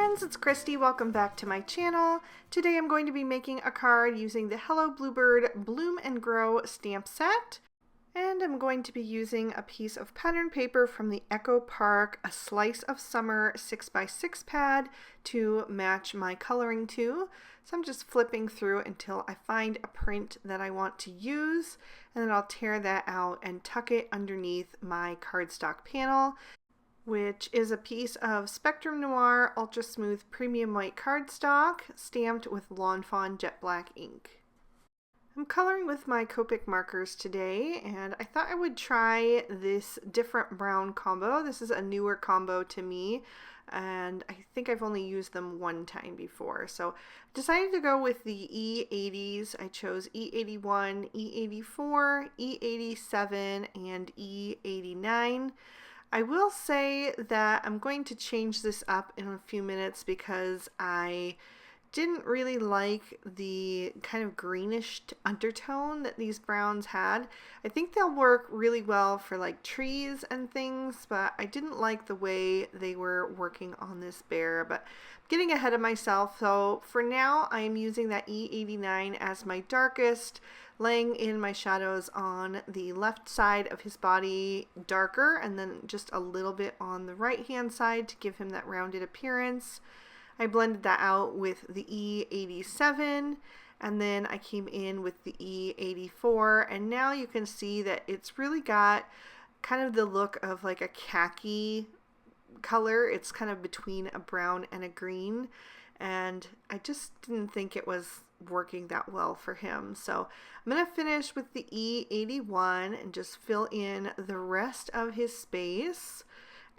friends, it's Christy. Welcome back to my channel. Today I'm going to be making a card using the Hello Bluebird Bloom and Grow stamp set. And I'm going to be using a piece of pattern paper from the Echo Park, a Slice of Summer 6x6 pad to match my coloring to. So I'm just flipping through until I find a print that I want to use, and then I'll tear that out and tuck it underneath my cardstock panel, which is a piece of Spectrum Noir Ultra Smooth Premium White cardstock stamped with Lawn Fawn Jet Black ink. I'm coloring with my Copic markers today, and I thought I would try this different brown combo. This is a newer combo to me, and I think I've only used them one time before. So I decided to go with the E80s. I chose E81, E84, E87, and E89. I will say that I'm going to change this up in a few minutes because I didn't really like the kind of greenish undertone that these browns had. I think they'll work really well for like trees and things, but I didn't like the way they were working on this bear. But I'm getting ahead of myself, so for now I am using that E89 as my darkest, laying in my shadows on the left side of his body darker, and then just a little bit on the right hand side to give him that rounded appearance. I blended that out with the E87, and then I came in with the E84, and now you can see that it's really got kind of the look of like a khaki color. It's kind of between a brown and a green, and I just didn't think it was working that well for him. So I'm going to finish with the E81 and just fill in the rest of his space.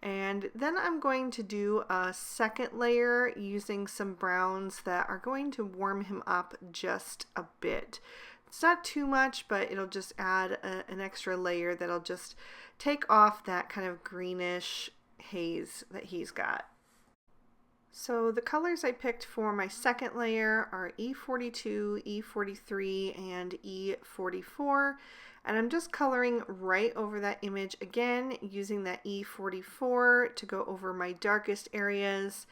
And then I'm going to do a second layer using some browns that are going to warm him up just a bit. It's not too much, but it'll just add an extra layer that'll just take off that kind of greenish haze that he's got. So the colors I picked for my second layer are E42, E43, and E44. And I'm just coloring right over that image again, using that E44 to go over my darkest areas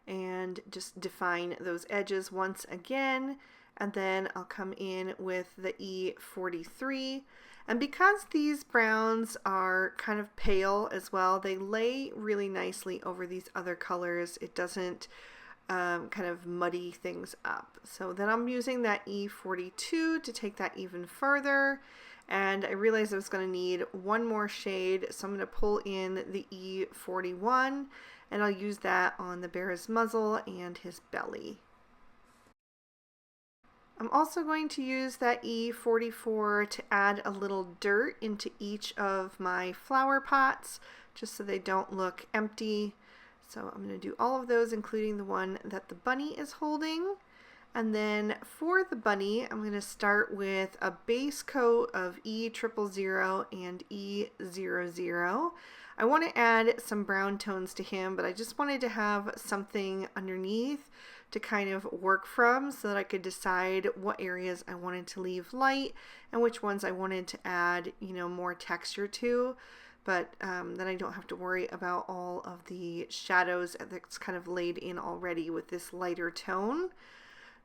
and just define those edges once again. And then I'll come in with the E43. And because these browns are kind of pale as well, they lay really nicely over these other colors. It doesn't kind of muddy things up. So then I'm using that E42 to take that even further. And I realized I was going to need one more shade, so I'm going to pull in the E41, and I'll use that on the bear's muzzle and his belly. I'm also going to use that E44 to add a little dirt into each of my flower pots, just so they don't look empty. So I'm going to do all of those, including the one that the bunny is holding. And then for the bunny, I'm going to start with a base coat of E000 and E00. I want to add some brown tones to him, but I just wanted to have something underneath to kind of work from so that I could decide what areas I wanted to leave light and which ones I wanted to add, more texture to. But then I don't have to worry about all of the shadows that's kind of laid in already with this lighter tone.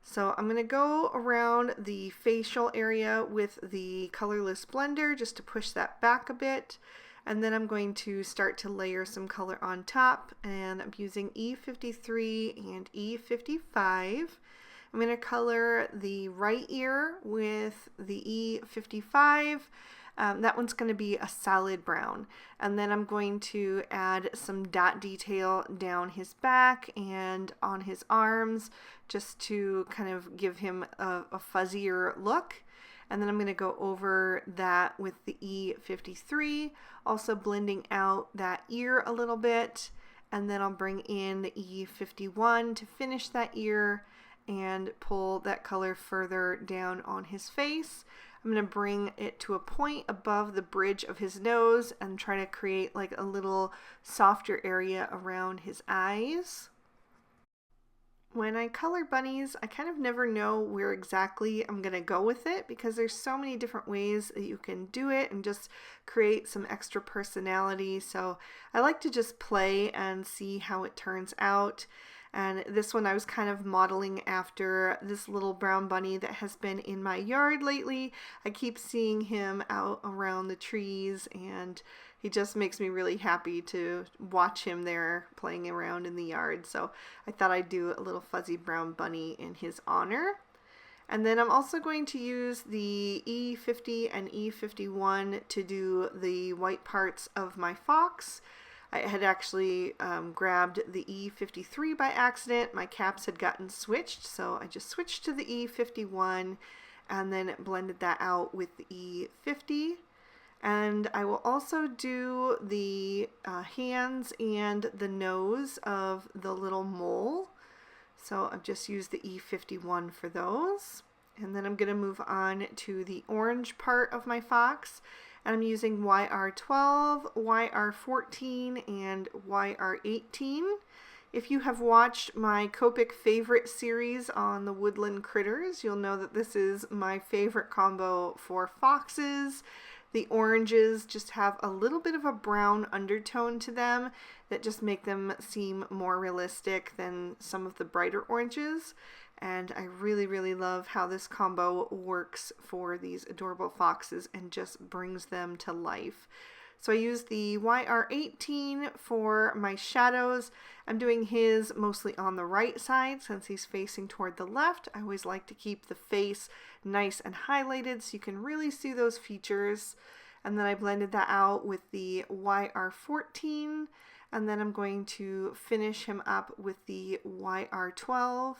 So I'm going to go around the facial area with the colorless blender just to push that back a bit. And then I'm going to start to layer some color on top, and I'm using E53 and E55. I'm going to color the right ear with the E55. That one's going to be a solid brown. And then I'm going to add some dot detail down his back and on his arms just to kind of give him a fuzzier look. And then I'm going to go over that with the E53, also blending out that ear a little bit. And then I'll bring in the E51 to finish that ear and pull that color further down on his face. I'm going to bring it to a point above the bridge of his nose and try to create like a little softer area around his eyes. When I color bunnies, I kind of never know where exactly I'm going to go with it because there's so many different ways that you can do it and just create some extra personality. So I like to just play and see how it turns out. And this one I was kind of modeling after this little brown bunny that has been in my yard lately. I keep seeing him out around the trees, and he just makes me really happy to watch him there playing around in the yard. So I thought I'd do a little fuzzy brown bunny in his honor. And then I'm also going to use the E50 and E51 to do the white parts of my fox. I had actually grabbed the E53 by accident. My caps had gotten switched, so I just switched to the E51 and then blended that out with the E50. And I will also do the hands and the nose of the little mole. So I've just used the E51 for those. And then I'm going to move on to the orange part of my fox. And I'm using YR12, YR14, and YR18. If you have watched my Copic favorite series on the woodland critters, you'll know that this is my favorite combo for foxes. The oranges just have a little bit of a brown undertone to them that just make them seem more realistic than some of the brighter oranges. And I really, really love how this combo works for these adorable foxes and just brings them to life. So I use the YR18 for my shadows. I'm doing his mostly on the right side since he's facing toward the left. I always like to keep the face nice and highlighted so you can really see those features. And then I blended that out with the YR14. And then I'm going to finish him up with the YR12.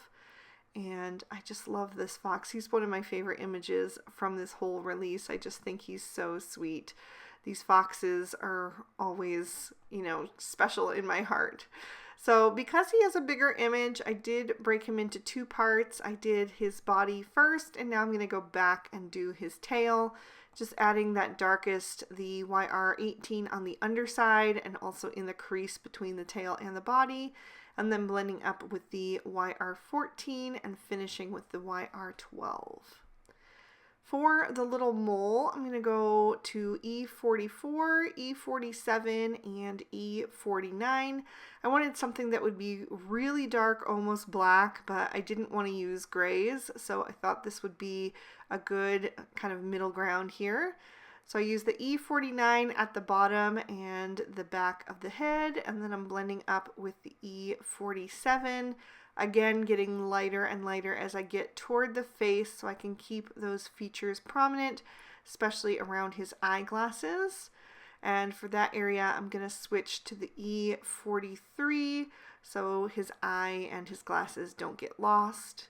And I just love this fox. He's one of my favorite images from this whole release. I just think he's so sweet. These foxes are always, special in my heart. So because he has a bigger image, I did break him into two parts. I did his body first, and now I'm going to go back and do his tail. Just adding that darkest, the YR18 on the underside and also in the crease between the tail and the body. And then blending up with the YR14 and finishing with the YR12. For the little mole, I'm going to go to E44, E47, and E49. I wanted something that would be really dark, almost black, but I didn't want to use grays, so I thought this would be a good kind of middle ground here. So I use the E49 at the bottom and the back of the head, and then I'm blending up with the E47. Again, getting lighter and lighter as I get toward the face so I can keep those features prominent, especially around his eyeglasses. And for that area, I'm going to switch to the E43 so his eye and his glasses don't get lost.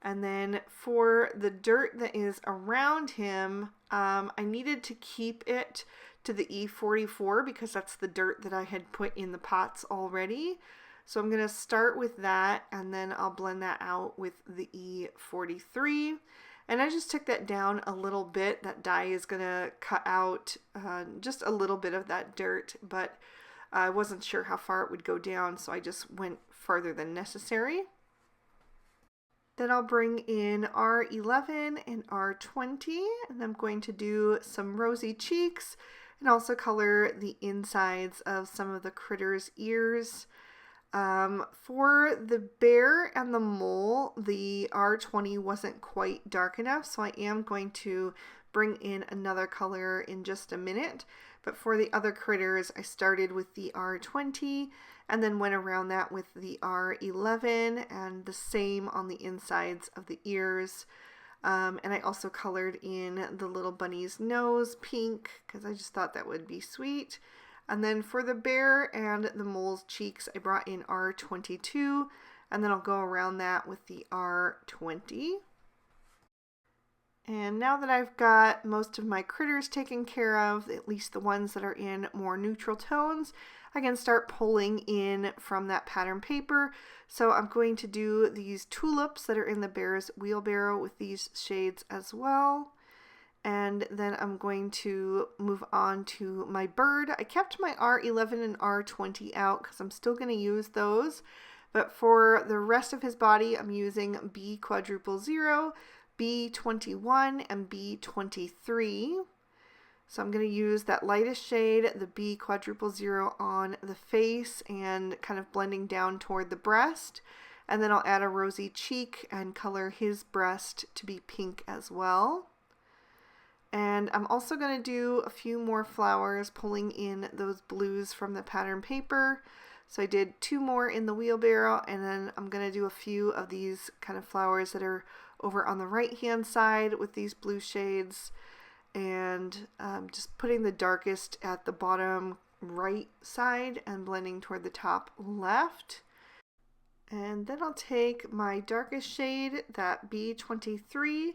And then for the dirt that is around him, I needed to keep it to the E44 because that's the dirt that I had put in the pots already. So I'm going to start with that, and then I'll blend that out with the E43. And I just took that down a little bit. That die is going to cut out just a little bit of that dirt, but I wasn't sure how far it would go down, so I just went farther than necessary. Then I'll bring in R11 and R20, and I'm going to do some rosy cheeks and also color the insides of some of the critters' ears. For the bear and the mole, the R20 wasn't quite dark enough, so I am going to bring in another color in just a minute. But for the other critters, I started with the R20 and then went around that with the R11 and the same on the insides of the ears. And I also colored in the little bunny's nose pink because I just thought that would be sweet. And then for the bear and the mole's cheeks, I brought in R22, and then I'll go around that with the R20. And now that I've got most of my critters taken care of, at least the ones that are in more neutral tones, I can start pulling in from that pattern paper. So I'm going to do these tulips that are in the bear's wheelbarrow with these shades as well. And then I'm going to move on to my bird. I kept my R11 and R20 out because I'm still going to use those. But for the rest of his body, I'm using B00, B21, and B23. So I'm going to use that lightest shade, the B quadruple 0, on the face and kind of blending down toward the breast. And then I'll add a rosy cheek and color his breast to be pink as well. And I'm also going to do a few more flowers, pulling in those blues from the pattern paper. So I did 2 more in the wheelbarrow, and then I'm going to do a few of these kind of flowers that are over on the right hand side with these blue shades, and just putting the darkest at the bottom right side and blending toward the top left. And then I'll take my darkest shade, that B23,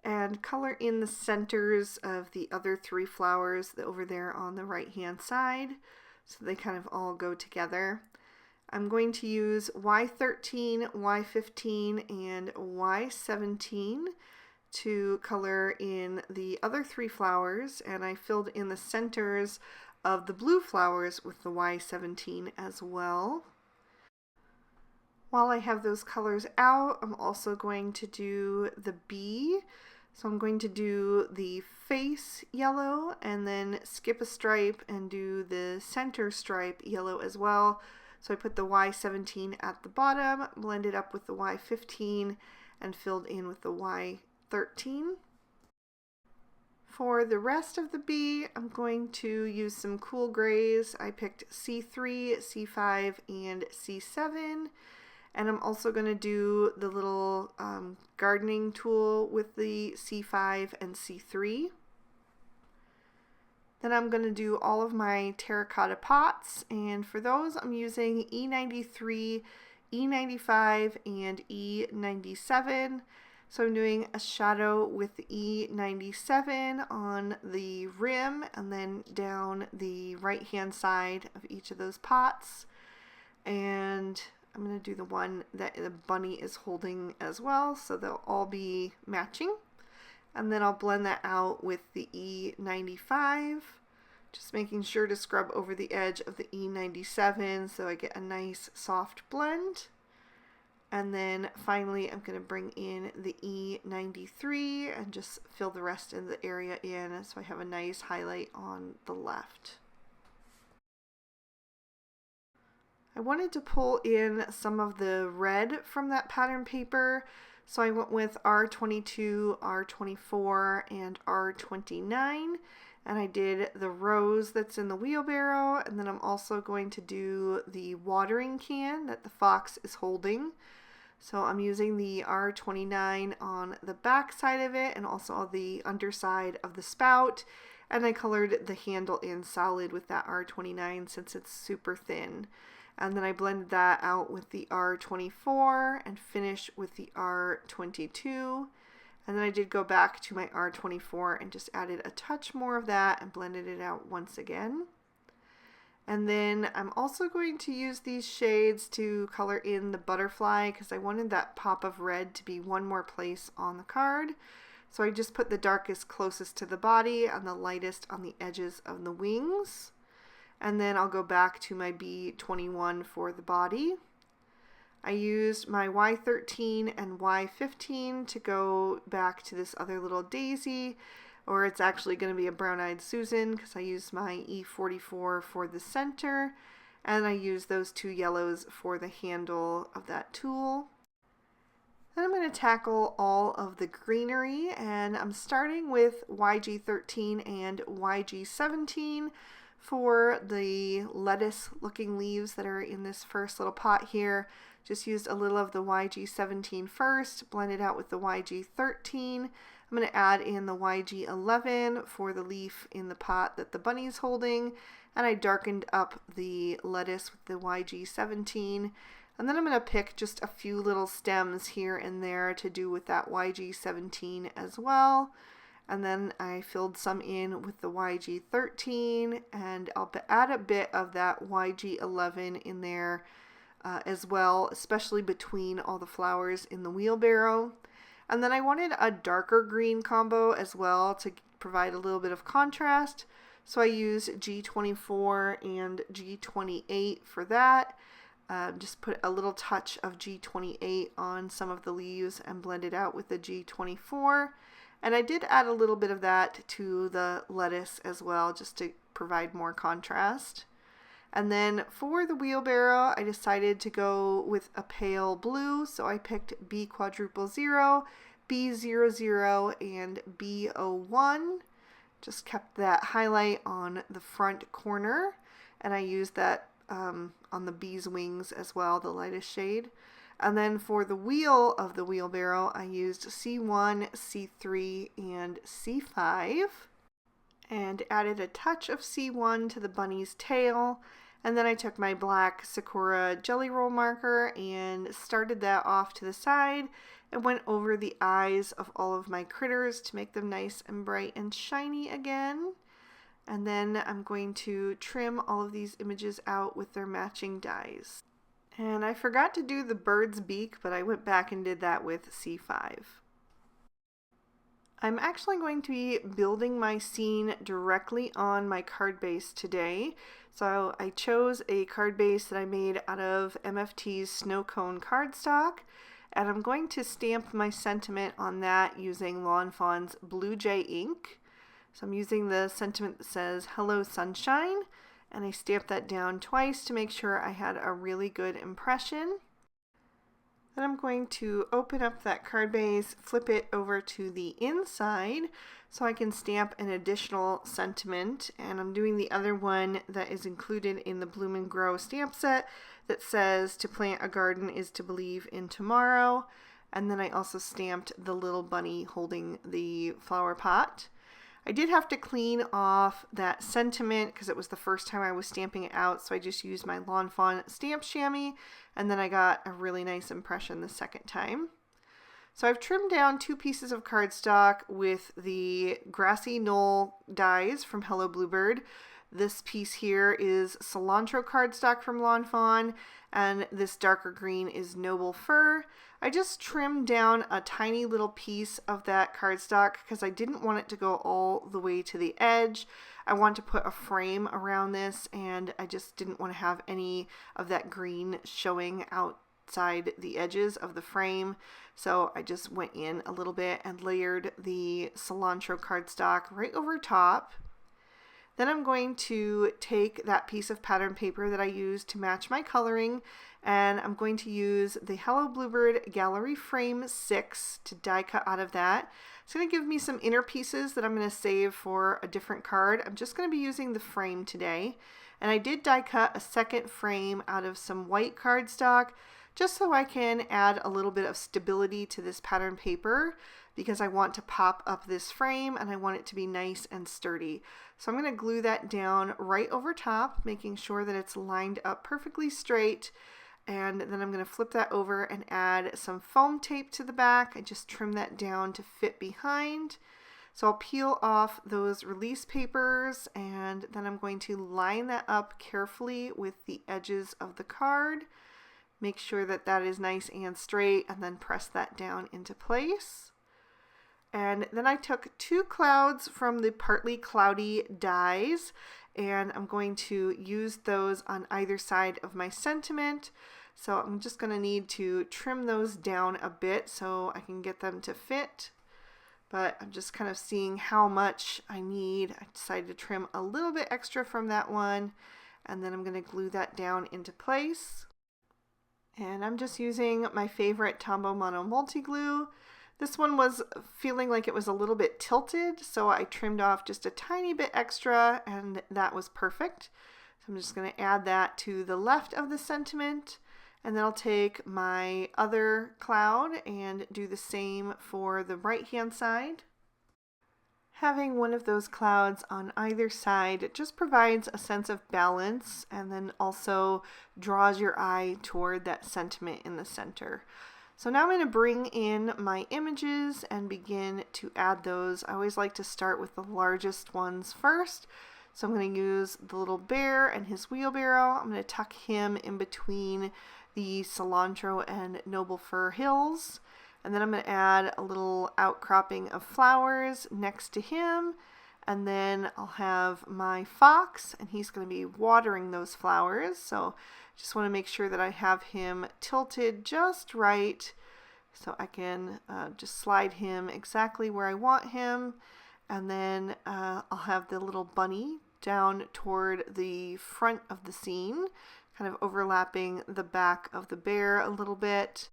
and color in the centers of the other 3 flowers over there on the right hand side, so they kind of all go together. I'm going to use Y13, Y15, and Y17 to color in the other 3 flowers, and I filled in the centers of the blue flowers with the Y17 as well. While I have those colors out, I'm also going to do the B. So I'm going to do the face yellow and then skip a stripe and do the center stripe yellow as well. So I put the Y17 at the bottom, blended up with the Y15, and filled in with the Y13. For the rest of the B, I'm going to use some cool grays. I picked C3, C5, and C7. And I'm also going to do the little gardening tool with the C5 and C3. Then I'm going to do all of my terracotta pots, and for those I'm using E93, E95, and E97. So I'm doing a shadow with the E97 on the rim and then down the right hand side of each of those pots. And I'm going to do the one that the bunny is holding as well, so they'll all be matching. And then I'll blend that out with the E95, just making sure to scrub over the edge of the E97 so I get a nice soft blend. And then finally I'm going to bring in the E93 and just fill the rest of the area in so I have a nice highlight on the left. I wanted to pull in some of the red from that pattern paper, so I went with R22, R24, and R29, and I did the rose that's in the wheelbarrow, and then I'm also going to do the watering can that the fox is holding. So I'm using the R29 on the back side of it and also on the underside of the spout, and I colored the handle in solid with that R29 since it's super thin. And then I blended that out with the R24 and finished with the R22. And then I did go back to my R24 and just added a touch more of that and blended it out once again. And then I'm also going to use these shades to color in the butterfly because I wanted that pop of red to be one more place on the card. So I just put the darkest closest to the body and the lightest on the edges of the wings. And then I'll go back to my B21 for the body. I used my Y13 and Y15 to go back to this other little daisy, or it's actually going to be a brown-eyed Susan because I used my E44 for the center, and I used those 2 yellows for the handle of that tool. Then I'm going to tackle all of the greenery, and I'm starting with YG13 and YG17 for the lettuce looking leaves that are in this first little pot here. Just used a little of the YG17 first, blended out with the YG13. I'm going to add in the YG11 for the leaf in the pot that the bunny's holding, and I darkened up the lettuce with the YG17. And then I'm going to pick just a few little stems here and there to do with that YG17 as well. And then I filled some in with the YG13, and I'll add a bit of that YG11 in there as well, especially between all the flowers in the wheelbarrow. And then I wanted a darker green combo as well to provide a little bit of contrast. So I used G24 and G28 for that. Just put a little touch of G28 on some of the leaves and blend it out with the G24. And I did add a little bit of that to the lettuce as well, just to provide more contrast. And then for the wheelbarrow, I decided to go with a pale blue, so I picked B00, B00, and B01. Just kept that highlight on the front corner, and I used that on the bee's wings as well, the lightest shade. And then for the wheel of the wheelbarrow, I used C1, C3, and C5, and added a touch of C1 to the bunny's tail. And then I took my black Sakura jelly roll marker and started that off to the side and went over the eyes of all of my critters to make them nice and bright and shiny again. And then I'm going to trim all of these images out with their matching dies. And I forgot to do the bird's beak, but I went back and did that with C5. I'm actually going to be building my scene directly on my card base today. So I chose a card base that I made out of MFT's snow cone cardstock, and I'm going to stamp my sentiment on that using Lawn Fawn's Blue Jay ink. So I'm using the sentiment that says "Hello Sunshine," and I stamped that down twice to make sure I had a really good impression. Then I'm going to open up that card base, flip it over to the inside so I can stamp an additional sentiment, and I'm doing the other one that is included in the Bloom and Grow stamp set that says "To plant a garden is to believe in tomorrow," and then I also stamped the little bunny holding the flower pot. I did have to clean off that sentiment because it was the first time I was stamping it out, so I just used my Lawn Fawn stamp chamois, and then I got a really nice impression the second time. So I've trimmed down 2 pieces of cardstock with the Grassy Knoll dies from Hello Bluebird. This piece here is cilantro cardstock from Lawn Fawn, and this darker green is Noble Fir. I just trimmed down a tiny little piece of that cardstock because I didn't want it to go all the way to the edge. I want to put a frame around this, and I just didn't want to have any of that green showing outside the edges of the frame. So I just went in a little bit and layered the cilantro cardstock right over top. Then I'm going to take that piece of pattern paper that I used to match my coloring, and I'm going to use the Hello Bluebird Gallery Frame 6 to die cut out of that. It's going to give me some inner pieces that I'm going to save for a different card. I'm just going to be using the frame today, and I did die cut a second frame out of some white cardstock just so I can add a little bit of stability to this pattern paper, because I want to pop up this frame and I want it to be nice and sturdy. So I'm going to glue that down right over top, making sure that it's lined up perfectly straight. And then I'm going to flip that over and add some foam tape to the back. I just trim that down to fit behind. So I'll peel off those release papers, and then I'm going to line that up carefully with the edges of the card. Make sure that that is nice and straight, and then press that down into place. And then I took 2 clouds from the Partly Cloudy dies, and I'm going to use those on either side of my sentiment. So I'm just going to need to trim those down a bit so I can get them to fit. But I'm just kind of seeing how much I need. I decided to trim a little bit extra from that one, and then I'm going to glue that down into place. And I'm just using my favorite Tombow Mono Multi-Glue. This one was feeling like it was a little bit tilted, so I trimmed off just a tiny bit extra, and that was perfect. So I'm just going to add that to the left of the sentiment, and then I'll take my other cloud and do the same for the right hand side. Having one of those clouds on either side just provides a sense of balance, and then also draws your eye toward that sentiment in the center. So now I'm going to bring in my images and begin to add those. I always like to start with the largest ones first. So I'm going to use the little bear and his wheelbarrow. I'm going to tuck him in between the cilantro and Noble Fir hills. And then I'm going to add a little outcropping of flowers next to him. And then I'll have my fox, and he's going to be watering those flowers. So just want to make sure that I have him tilted just right so I can just slide him exactly where I want him. And then I'll have the little bunny down toward the front of the scene, kind of overlapping the back of the bear a little bit.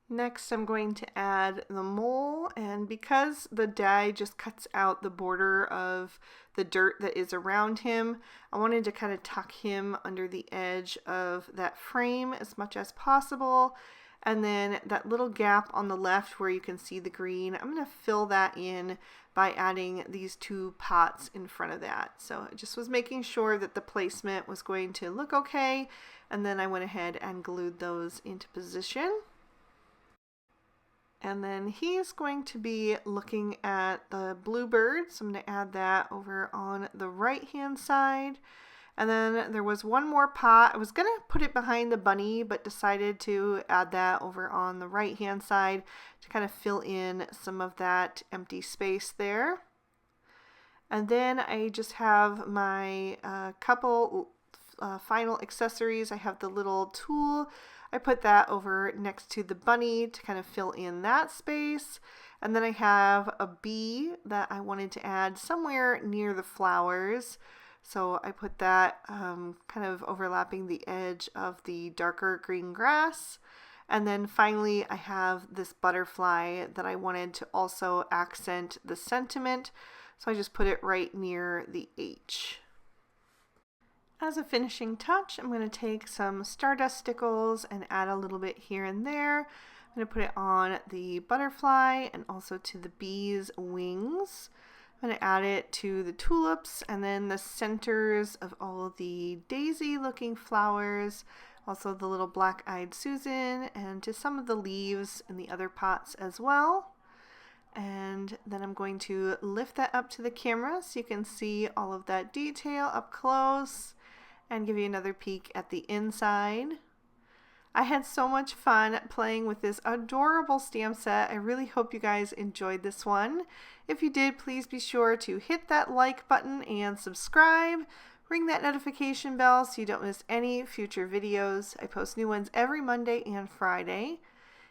Next, I'm going to add the mole, and because the die just cuts out the border of the dirt that is around him, I wanted to kind of tuck him under the edge of that frame as much as possible. And then that little gap on the left where you can see the green, I'm going to fill that in by adding these 2 pots in front of that. So I just was making sure that the placement was going to look okay, and then I went ahead and glued those into position. And then he's going to be looking at the bluebird, so I'm going to add that over on the right hand side. And then there was one more pot. I was going to put it behind the bunny, but decided to add that over on the right hand side to kind of fill in some of that empty space there. And then I just have my couple final accessories. I have the little tool. I put that over next to the bunny to kind of fill in that space. And then I have a bee that I wanted to add somewhere near the flowers. So I put that kind of overlapping the edge of the darker green grass. And then finally I have this butterfly that I wanted to also accent the sentiment. So I just put it right near the H. As a finishing touch, I'm going to take some Stardust stickles and add a little bit here and there. I'm going to put it on the butterfly and also to the bee's wings. I'm going to add it to the tulips and then the centers of all of the daisy looking flowers, also the little black-eyed Susan, and to some of the leaves in the other pots as well. And then I'm going to lift that up to the camera so you can see all of that detail up close and give you another peek at the inside. I had so much fun playing with this adorable stamp set. I really hope you guys enjoyed this one. If you did, please be sure to hit that like button and subscribe. Ring that notification bell so you don't miss any future videos. I post new ones every Monday and Friday.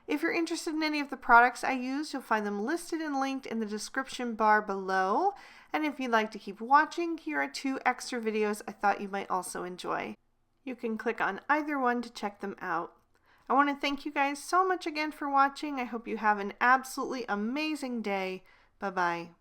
If you're interested in any of the products I use, you'll find them listed and linked in the description bar below. And if you'd like to keep watching, here are 2 extra videos I thought you might also enjoy. You can click on either one to check them out. I want to thank you guys so much again for watching. I hope you have an absolutely amazing day. Bye-bye.